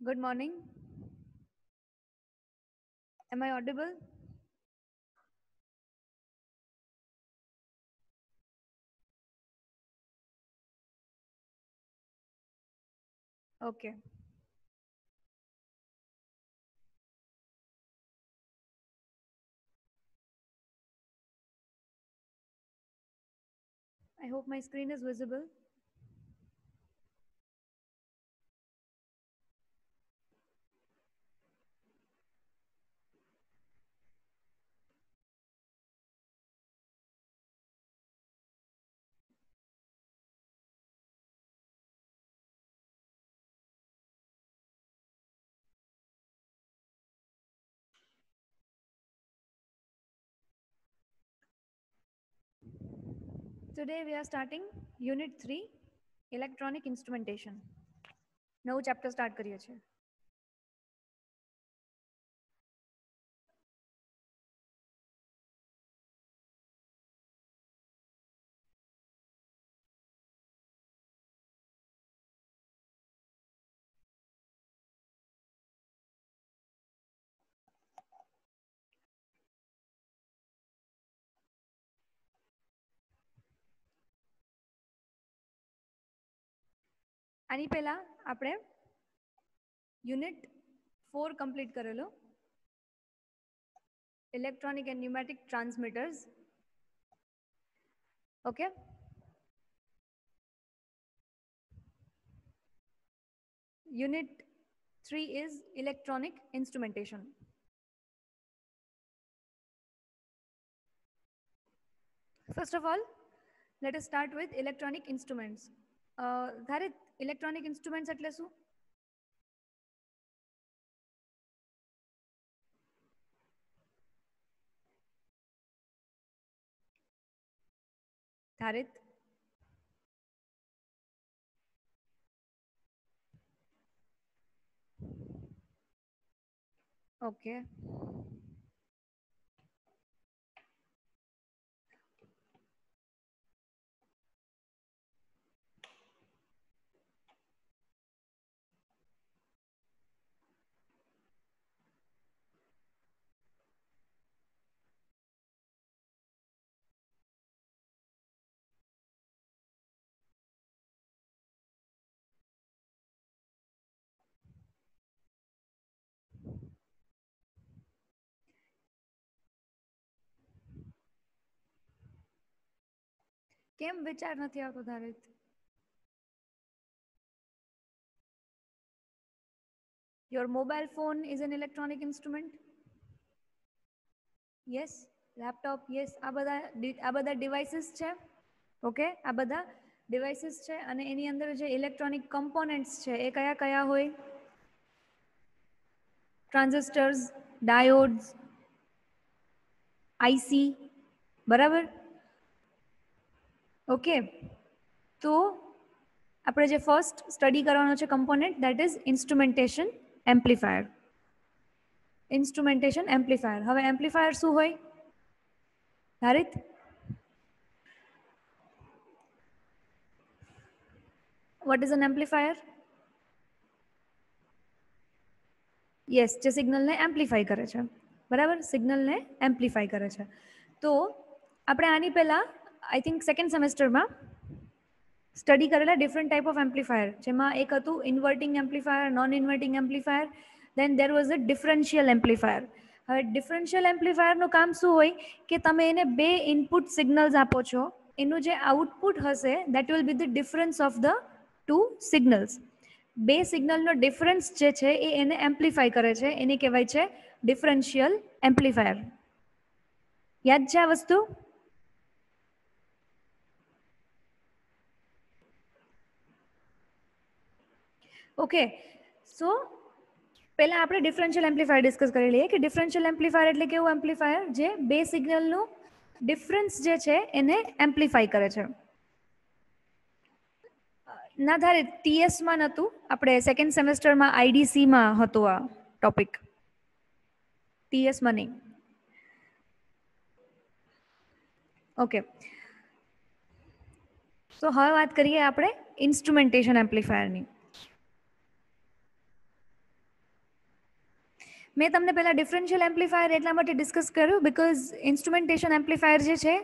Good morning. Am I audible? Okay. I hope my screen is visible. Today we are starting Unit 3, Electronic Instrumentation. નવું chapter start કરીએ છીએ. આની પહેલા આપણે unit 4 complete કરેલો, electronic and pneumatic transmitters. Okay, Unit 3 is electronic instrumentation. First of all, let us start with electronic instruments. Dharit, electronic instruments એટલે શું? Dharit? Okay. કેમ વિચાર નથી આવતો ધારિત? Your mobile phone is an electronic instrument? Yes. Laptop? Yes. આ બધા devices છે. Okay, આ બધા devices છે અને એની અંદર જે electronic components છે એ કયા કયા હોય? Transistors, diodes, IC, બરાબર? ઓકે, તો આપણે જે ફર્સ્ટ સ્ટડી કરવાનો છે component, that is instrumentation amplifier. Instrumentation amplifier. હવે એમ્પ્લીફાયર શું હોય ધારિત? What is an amplifier? Yes, જે સિગ્નલને એમ્પ્લીફાઈ કરે છે, બરાબર? સિગ્નલને એમ્પ્લીફાઈ કરે છે. તો આપણે આની પહેલા આઈ થિંક સેકન્ડ સેમેસ્ટરમાં સ્ટડી કરેલા ડિફરન્ટ ટાઈપ ઓફ એમ્પ્લીફાયર, જેમાં એક હતું inverting amplifier, non inverting amplifier, then there was a differential amplifier. હવે ડિફરન્શિયલ એમ્પ્લીફાયરનું કામ શું હોય કે તમે એને બે ઇનપુટ સિગ્નલ્સ આપો છો, એનું જે આઉટપુટ હશે that will be the difference of the two signals. બે સિગ્નલનો ડિફરન્સ જે છે એ એને એમ્પ્લીફાઈ કરે છે, એને કહેવાય છે ડિફરન્શિયલ એમ્પ્લીફાયર. યાદ છે આ વસ્તુ? ઓકે, સો પહેલા આપણે ડિફરન્શિયલ એમ્પ્લીફાયર ડિસ્કસ કરી લઈએ કે ડિફરન્શિયલ એમ્પ્લીફાયર એટલે કેવું એમ્પ્લીફાયર જે બે સિગ્નલનું ડિફરન્સ જે છે એને એમ્પ્લીફાઈ કરે છે. ના ધારે ટીએસમાં નહોતું, આપણે સેકન્ડ સેમેસ્ટરમાં આઈડીસીમાં હતું આ ટોપિક, ટીએસમાં નહીં. ઓકે, તો હવે વાત કરીએ આપણે ઇન્સ્ટ્રુમેન્ટેશન એમ્પ્લીફાયરની. મેં તમને પહેલાં ડિફરન્શિયલ એમ્પ્લીફાયર એટલા માટે ડિસ્કસ કર્યું બિકોઝ ઇન્સ્ટ્રુમેન્ટેશન એમ્પ્લીફાયર જે છે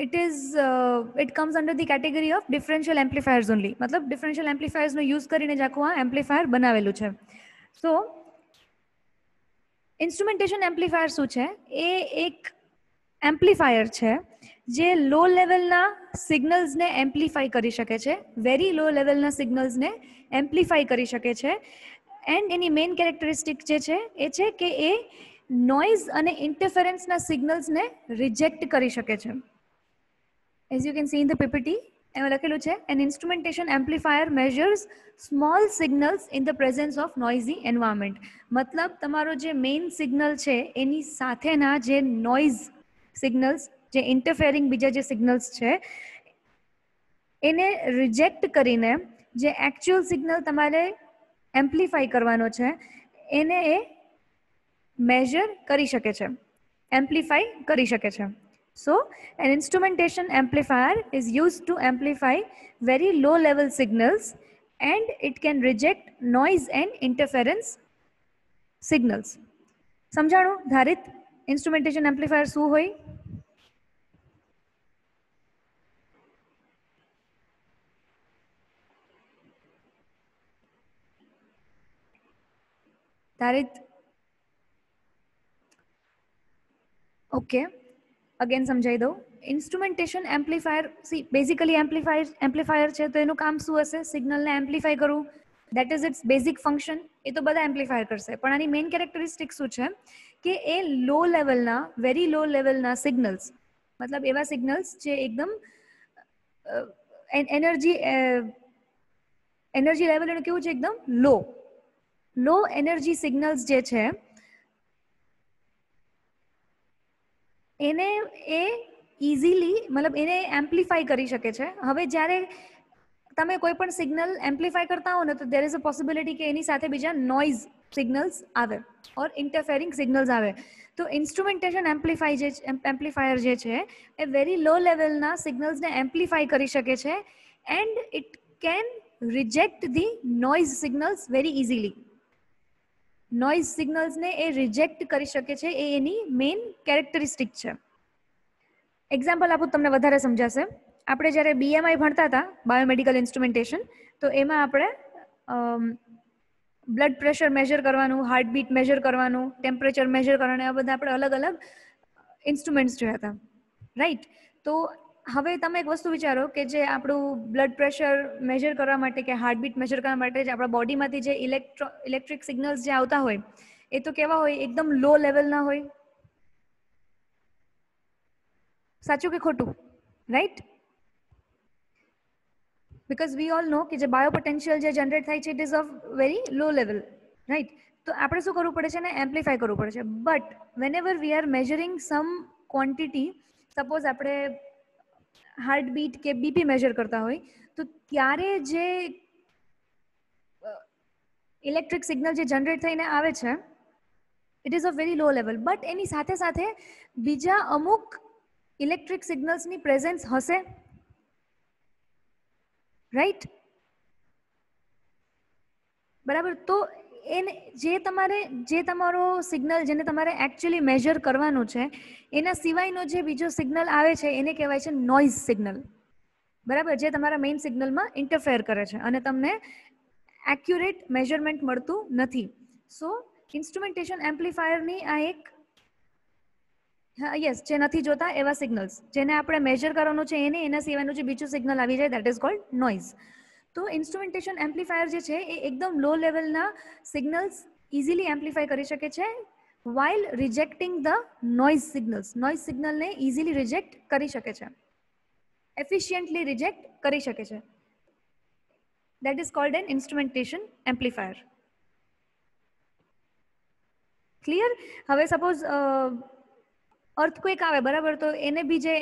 it comes under the category of differential amplifiers only, મતલબ ડિફરન્શિયલ એમ્પ્લીફાયર્સનો યુઝ કરીને જ આખું આ એમ્પ્લીફાયર બનાવેલું છે. સો ઇન્સ્ટ્રુમેન્ટેશન એમ્પ્લીફાયર શું છે? એ એક એમ્પ્લીફાયર છે જે લો લેવલના સિગ્નલ્સને એમ્પ્લીફાઈ કરી શકે છે, વેરી લો લેવલના સિગ્નલ્સને એમ્પ્લીફાઈ કરી શકે છે. એન્ડ એની મેઇન કેરેક્ટરિસ્ટિક જે છે એ છે કે એ નોઇઝ અને ઇન્ટરફેરન્સના સિગ્નલ્સને રિજેક્ટ કરી શકે છે. As you can see in the PPT એમાં લખેલું છે an instrumentation amplifier measures small signals in the presence of noisy environment. મતલબ તમારો જે મેઇન સિગ્નલ છે એની સાથેના જે નોઇઝ સિગ્નલ્સ, જે ઇન્ટરફેરિંગ બીજા જે સિગ્નલ્સ છે એને રિજેક્ટ કરીને જે એકચ્યુઅલ સિગ્નલ તમારે એમ્પ્લીફાઈ કરવાનો છે એને એ મેજર કરી શકે છે, એમ્પ્લીફાઈ કરી શકે છે. So an instrumentation amplifier is used to amplify very low level signals and it can reject noise and interference signals. સમજાણું ધારિત ઇન્સ્ટ્રુમેન્ટેશન એમ્પ્લીફાયર શું હોય? ધારિત ઓકે, અગેન સમજાવી દઉં. ઇન્સ્ટ્રુમેન્ટેશન એમ્પ્લીફાયર બેઝિકલી એમ્પ્લીફાયર છે તો એનું કામ શું હશે? સિગ્નલને એમ્પ્લીફાઈ કરવું. That is its basic function. એ તો બધા એમ્પ્લીફાયર કરશે, પણ આની મેઇન કેરેક્ટરિસ્ટિક શું છે કે એ લો લેવલના, વેરી લો લેવલના સિગ્નલ્સ, મતલબ એવા સિગ્નલ્સ જે એકદમ એનર્જી લેવલ એનું કેવું છે? એકદમ લો એનર્જી સિગ્નલ્સ જે છે એને એ ઇઝીલી, મતલબ એને એમ્પ્લીફાઈ કરી શકે છે. હવે જ્યારે તમે કોઈ પણ સિગ્નલ એમ્પ્લીફાઈ કરતા હો ને તો દેર ઇઝ અ પોસિબિલિટી કે એની સાથે બીજા નોઇઝ સિગ્નલ્સ આવે ઓર ઇન્ટરફેરિંગ સિગ્નલ્સ આવે. તો ઇન્સ્ટ્રુમેન્ટેશન એમ્પ્લીફાયર જે છે એ વેરી લો લેવલના સિગ્નલ્સને એમ્પ્લીફાઈ કરી શકે છે and it can reject the noise signals very easily. Noise સિગ્નલ્સને એ રિજેક્ટ કરી શકે છે, એ એની મેઇન કેરેક્ટરિસ્ટિક છે. એક્ઝામ્પલ આપું તમને વધારે સમજાશે. આપણે જ્યારે બીએમઆઈ ભણતા હતા, બાયોમેડિકલ ઇન્સ્ટ્રુમેન્ટેશન, તો એમાં આપણે બ્લડ પ્રેશર મેજર કરવાનું, હાર્ટબીટ મેજર કરવાનું, ટેમ્પરેચર મેજર કરવાનું, આ બધા આપણે અલગ અલગ ઇન્સ્ટ્રુમેન્ટ્સ જોયા હતા, રાઈટ? તો હવે તમે એક વસ્તુ વિચારો કે જે આપણું બ્લડ પ્રેશર મેજર કરવા માટે કે હાર્ટબીટ મેજર કરવા માટે જે આપણા બોડીમાંથી જે ઇલેક્ટ્રિક સિગ્નલ્સ જે આવતા હોય એ તો કેવા હોય? એકદમ લો લેવલના હોય. સાચું કે ખોટું? Right? Because we all know કે જે બાયોપોટેન્શિયલ જે જનરેટ થાય છે it is of very low level, right? તો આપણે શું કરવું પડે છે? ને એમ્પ્લીફાઈ કરવું પડે છે. But whenever we are measuring some quantity, suppose આપણે હાર્ટબીટ કે બીપી મેજર કરતા હોય તો ત્યારે જે ઇલેક્ટ્રિક સિગ્નલ જે જનરેટ થઈને આવે છે it is of very low level, but એની સાથે સાથે બીજા અમુક ઇલેક્ટ્રિક સિગ્નલ્સની પ્રેઝન્સ હશે, રાઈટ? બરાબર. તો એને જે તમારો સિગ્નલ જેને તમારે એકચ્યુઅલી મેજર કરવાનું છે એના સિવાયનો જે બીજો સિગ્નલ આવે છે એને કહેવાય છે નોઇઝ સિગ્નલ. બરાબર? જે તમારા મેઇન સિગ્નલમાં ઇન્ટરફેર કરે છે અને તમને એક્યુરેટ મેજરમેન્ટ મળતું નથી. સો ઇન્સ્ટ્રુમેન્ટેશન એમ્પ્લીફાયરની આ એક, યસ, જે નથી જોતા એવા સિગ્નલ્સ જેને આપણે મેજર કરવાનું છે એને, એના સિવાયનું જે બીજું સિગ્નલ આવી જાય દેટ ઇઝ કોલ્ડ નોઇઝ. તો ઇન્સ્ટ્રુમેન્ટેશન એમ્પ્લીફાયર જે છે એ એકદમ લો લેવલના સિગ્નલ્સ ઇઝીલી એમ્પ્લીફાઈ કરી શકે છે while rejecting the noise signals. Noise સિગ્નલને ઇઝીલી રિજેક્ટ કરી શકે છે, એફિશિયન્ટલી રિજેક્ટ કરી શકે છે. That is called an instrumentation amplifier. Clear? હવે સપોઝ અર્થક્વેક આવે, બરાબર? તો એને બી જે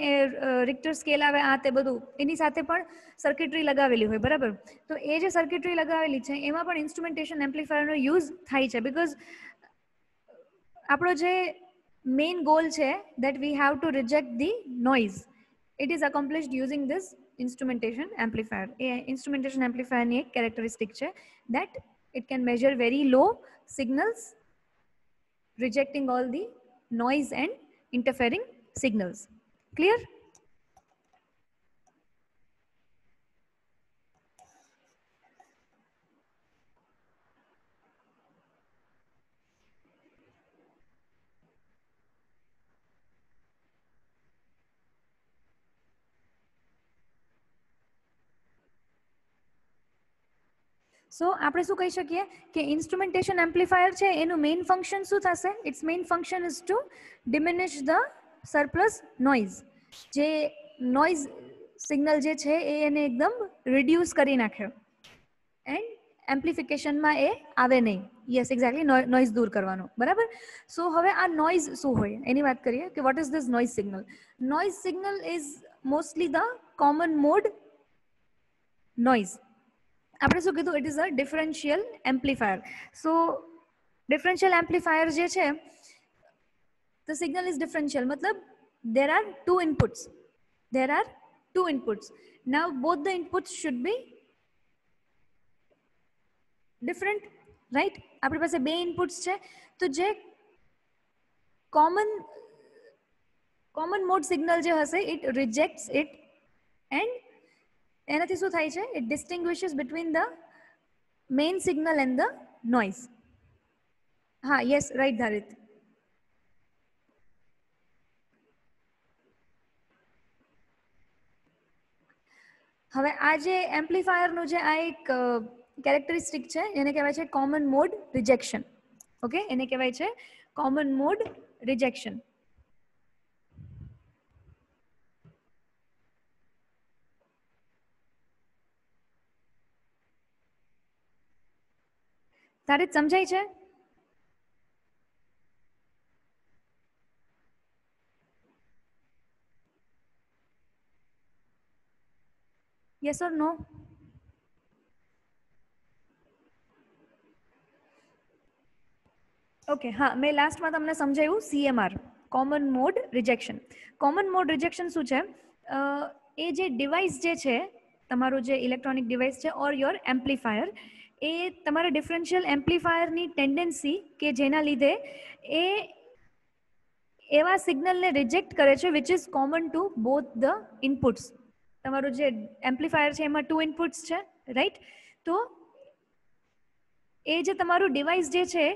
રિક્ટર સ્કેલ આવે આ તે બધું એની સાથે પણ સર્કિટરી લગાવેલી હોય, બરાબર? તો એ જે સર્કિટરી લગાવેલી છે એમાં પણ ઇન્સ્ટ્રુમેન્ટેશન એમ્પ્લીફાયરનો યુઝ થાય છે બિકોઝ આપણો જે મેઇન ગોલ છે that we have to reject the noise, it is accomplished using this instrumentation amplifier. એ ઇન્સ્ટ્રુમેન્ટેશન એમ્પ્લીફાયરની એક કેરેક્ટરિસ્ટિક છે that it can measure very low signals rejecting all the noise and interfering signals. Clear? So આપણે શું કહી શકીએ કે instrumentation amplifier છે એનું મેઇન ફંક્શન શું થશે? Its main function is to diminish the surplus noise. જે નોઇઝ સિગ્નલ જે છે એ એને એકદમ રિડ્યુસ કરી નાખે એન્ડ એમ્પ્લિફિકેશનમાં એ આવે નહીં. યસ એક્ઝેક્ટલી, નોઇઝ દૂર કરવાનો. બરાબર. સો હવે આ નોઇઝ શું હોય એની વાત કરીએ કે what is this noise signal. Noise signal is mostly the common mode noise. આપણે શું કીધું? It is a differential amplifier. So differential amplifier જે છે ધ સિગ્નલ ઇઝ ડિફરન્શિયલ, મતલબ there are two inputs. There are two inputs. Now both the inputs should be different, right? આપણી પાસે બે inputs છે તો જે કોમન મોડ સિગ્નલ જે હશે ઇટ રિજેક્ટ્સ ઇટ એન્ડ એનાથી શું થાય છે? It distinguishes between the main signal and the noise. હા યસ રાઈટ ધારિત. હવે આ જે એમ્પ્લીફાયરનું જે આ એક કેરેક્ટરિસ્ટિક છે એને કહેવાય છે કોમન મોડ રિજેક્શન. ઓકે, એને કહેવાય છે કોમન મોડ રિજેક્શન. તારે સમજાય છે? Yes or no? ઓકે, હા, મેં લાસ્ટમાં તમને સમજાવ્યું CMR, common mode rejection. Common mode rejection શું છે? એ જે ડિવાઇસ જે છે તમારું જે ઇલેક્ટ્રોનિક ડિવાઇસ છે ઓર યોર એમ્પ્લીફાયર, એ તમારા ડિફરન્શિયલ એમ્પ્લીફાયરની ટેન્ડન્સી કે જેના લીધે એ એવા સિગ્નલને રિજેક્ટ કરે છે which is common two both the inputs. તમારું જે એમ્પ્લીફાયર છે એમાં ટુ ઇનપુટ્સ છે, રાઈટ? તો એ જે તમારું ડિવાઇસ જે છે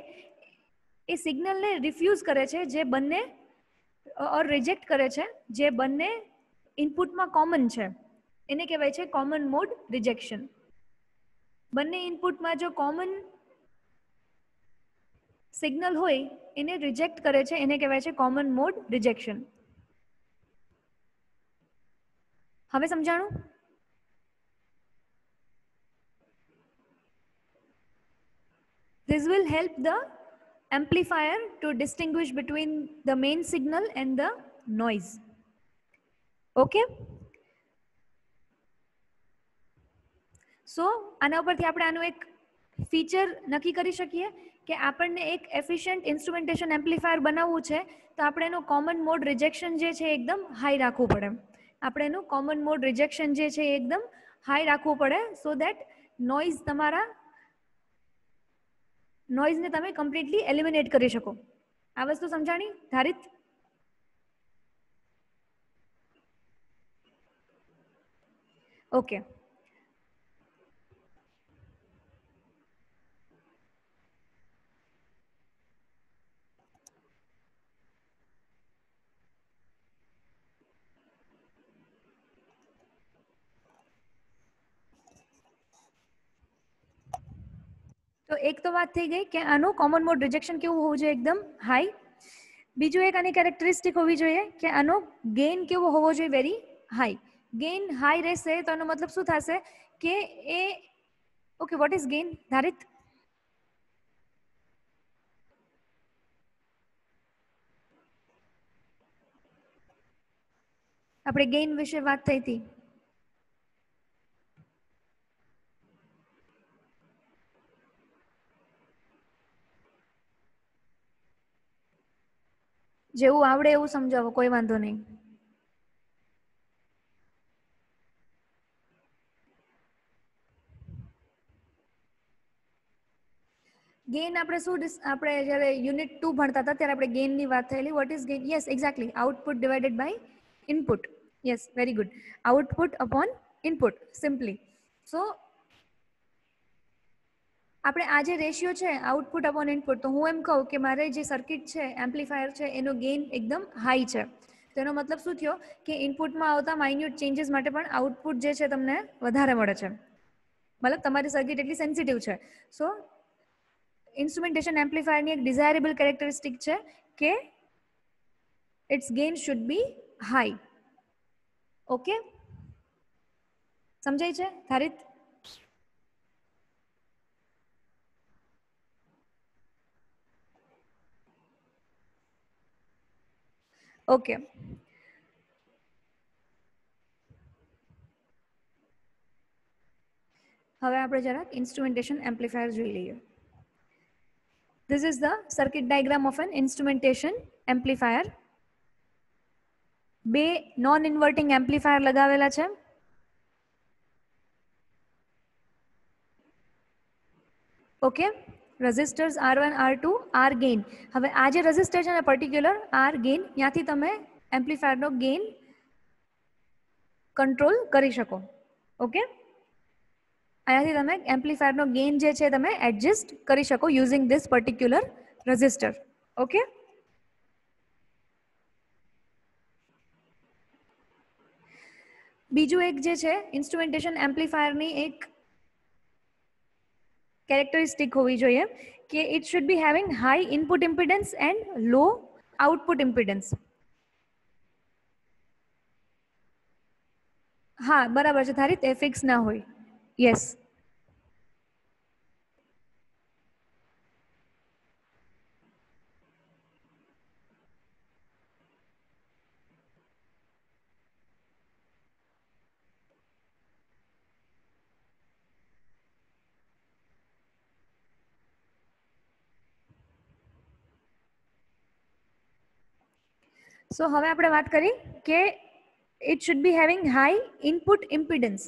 એ સિગ્નલને રિફ્યુઝ કરે છે જે બંને ઓર રિજેક્ટ કરે છે જે બંને ઇનપુટમાં કોમન છે. એને કહેવાય છે કોમન મોડ રિજેક્શન. બંને ઇનપુટમાં જો કોમન સિગ્નલ હોય એને રિજેક્ટ કરે છે, એને કહેવાય છે કોમન મોડ રિજેક્શન. હવે સમજાણું? This will help the amplifier to distinguish between the main signal and the noise. Okay? સો આના ઉપરથી આપણે આનું એક ફીચર નક્કી કરી શકીએ કે આપણને એક એફિશિયન્ટ ઇન્સ્ટ્રુમેન્ટેશન એમ્પ્લીફાયર બનાવવું છે તો આપણે એનું કોમન મોડ રિજેક્શન જે છે એકદમ હાઈ રાખવું પડે. આપણે એનું કોમન મોડ રિજેક્શન જે છે એકદમ હાઈ રાખવું પડે સો દેટ નોઇઝ તમારા નોઇઝને તમે કમ્પ્લીટલી એલિમિનેટ કરી શકો. આ વસ્તુ સમજાણી ધારિત? ઓકે. તો એક તો વાત થઈ ગઈ કે આનું કોમન મોડ રિજેક્શન કેવું હોવું જોઈએ? એકદમ હાઈ. બીજું એક આની કેરેક્ટરિસ્ટિક હોવી જોઈએ કે આનો ગેઇન કેવો હોવો જોઈએ? Very high. ગેઇન હાઈ રહેશે તો એનો મતલબ શું થશે કે એ ઓકે, વોટ ઇઝ ગેઇન ધારિત? આપણે ગેઇન વિશે વાત થઈ હતી. જેવું આવડે એવું સમજાવો, કોઈ વાંધો નહીં. ગેઇન આપણે શું આપણે જ્યારે યુનિટ 2 ભણતા હતા ત્યારે આપણે ગેઇનની વાત થયેલી. What is gain? Yes exactly, output divided by input. Yes, very good. Output upon input simply. So આપણે આ જે રેશિયો છે આઉટપુટ અપોન ઇનપુટ, તો હું એમ કહું કે મારે જે સર્કિટ છે એમ્પ્લીફાયર છે એનો ગેઇન એકદમ હાઈ છે. તો એનો મતલબ શું થયો કે ઇનપુટમાં આવતા માઇન્યુટ ચેન્જીસ માટે પણ આઉટપુટ જે છે તમને વધારે મળે છે. મતલબ તમારી સર્કિટ એટલી સેન્સિટિવ છે. સો ઇન્સ્ટ્રુમેન્ટેશન એમ્પ્લીફાયરની એક ડિઝાયરેબલ કેરેક્ટરિસ્ટિક છે કે it's gain should be high. Okay, સમજાય છે ધારિત? ઓકે, હવે આપણે જરાક ઇન્સ્ટ્રુમેન્ટેશન એમ્પ્લીફાયર જોઈ લઈએ. This is the circuit diagram of an instrumentation amplifier. બે નોન ઇન્વર્ટિંગ એમ્પ્લીફાયર લગાવેલા છે. Okay, resistors R1 R2 R gain. હવે આ જે રેઝિસ્ટર છે ને પર્ટિક્યુલર R ગેઇન, ત્યાંથી તમે એમ્પ્લીફાયરનો ગેઇન કંટ્રોલ કરી શકો. ઓકે, અહીંયાથી તમે એમ્પ્લીફાયરનો ગેઇન જે છે તમે એડજસ્ટ કરી શકો using this particular resistor. Okay, બીજું એક જે છે ઇન્સ્ટ્રુમેન્ટેશન એમ્પ્લીફાયરની એક કેરેક્ટરિસ્ટિક હોવી જોઈએ કે it should be having high input impedance and low output impedance. હા બરાબર છે ધારિત, એ ફિક્સ ના હોય. યસ, સો હવે આપણે વાત કરી કે it should be having high input impedance.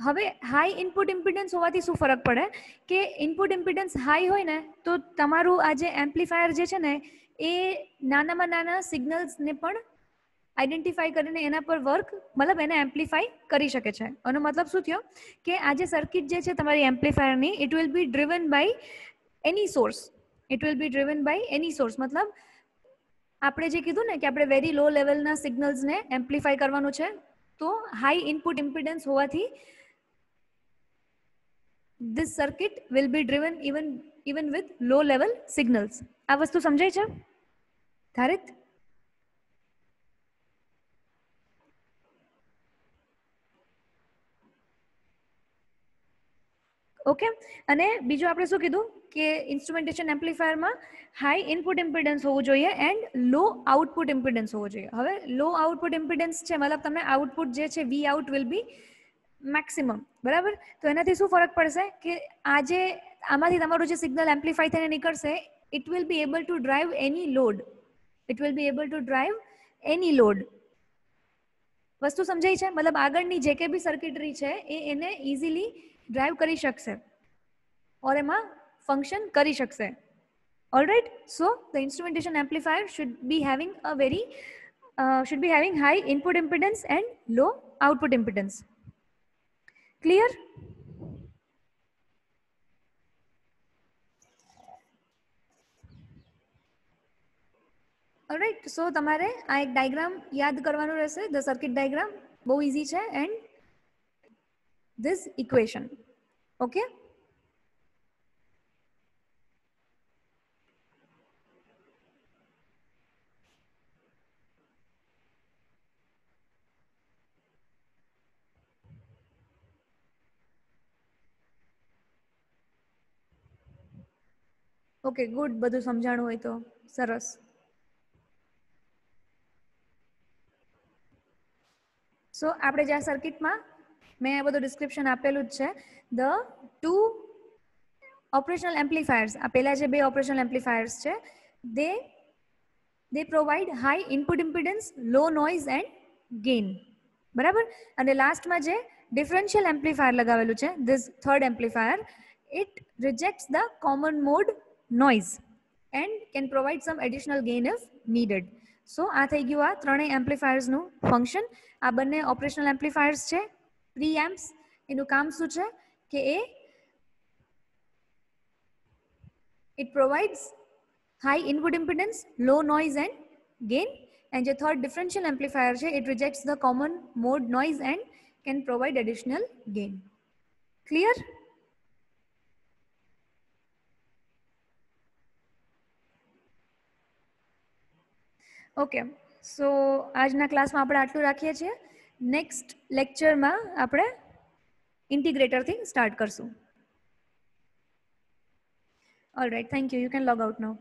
હવે હાઈ ઇનપુટ ઇમ્પિડન્સ હોવાથી શું ફરક પડે કે ઇનપુટ ઇમ્પિડન્સ હાઈ હોય ને તો તમારું આ જે એમ્પ્લીફાયર જે છે ને એ નાનામાં નાના સિગ્નલ્સને પણ આઈડેન્ટિફાઈ કરીને એના પર વર્ક મતલબ એને એમ્પ્લીફાઈ કરી શકે છે. આનો મતલબ શું થયો કે આ જે સર્કિટ જે છે તમારી એમ્પ્લીફાયરની it will be driven by any source. It will be driven by any source મતલબ આપણે જે કીધું ને કે આપણે વેરી લો લેવલના સિગ્નલ્સને એમ્પ્લીફાઈ કરવાનું છે, તો હાઈ ઇનપુટ ઇમ્પિડન્સ હોવાથી this circuit will be driven even with low level signals. આ વસ્તુ સમજાય છે ધારિત? ઓકે, અને બીજું આપણે શું કીધું કે ઇન્સ્ટ્રુમેન્ટેશન એમ્પ્લીફાયરમાં હાઈ ઇનપુટ ઇમ્પિડન્સ હોવું જોઈએ એન્ડ લો આઉટપુટ ઇમ્પિડન્સ હોવું જોઈએ. હવે લો આઉટપુટ ઇમ્પિડન્સ છે મતલબ તમને આઉટપુટ જે છે વી આઉટ વિલ બી મેક્સિમમ. બરાબર, તો એનાથી શું ફરક પડશે કે આજે આમાંથી તમારું જે સિગ્નલ એમ્પ્લીફાઈ થઈને નીકળશે it will be able to drive any load. It will be able to drive any load. વસ્તુ સમજાય છે? મતલબ આગળની જે કે બી સર્કિટરી છે એ એને ઇઝીલી ડ્રાઈવ કરી શકશે ઓર એમાં ફંક્શન કરી શકશે. Alright, so the instrumentation amplifier should be having high input impedance and low output impedance. Clear? Alright, so તમારે આ એક ડાયગ્રામ યાદ કરવાનું રહેશે. ધ સર્કિટ ડાયગ્રામ બહુ ઇઝી છે and this equation. Okay, okay good, બધું સમજાણું હોય તો સરસ. સો આપણે જે આ સર્કિટમાં મેં આ બધું ડિસ્ક્રિપ્શન આપેલું જ છે. ધ ટુ ઓપરેશનલ એમ્પ્લીફાયર્સ, આ પહેલા જે બે ઓપરેશનલ એમ્પ્લીફાયર્સ છે they provide high input impedance, low noise and gain. બરાબર, અને લાસ્ટમાં જે ડિફરન્શિયલ એમ્પ્લીફાયર લગાવેલું છે this third amplifier it rejects the common mode noise and can provide some additional gain if needed. So આ થઈ ગયું આ ત્રણેય એમ્પ્લીફાયર્સનું ફંક્શન. આ બંને ઓપરેશનલ એમ્પ્લીફાયર્સ છે. પ્રીએમ્પ્સ એનું કામ શું છે કે it provides high input impedance, low noise and gain. And the third differential amplifier છે, it rejects the common mode noise and can provide additional gain. Clear? Okay, so આજના ક્લાસમાં આપણે આટલું રાખીએ છીએ. નેક્સ્ટ લેક્ચરમાં આપણે ઇન્ટિગ્રેટરથી સ્ટાર્ટ કરશું. Alright, thank you. You can log out now.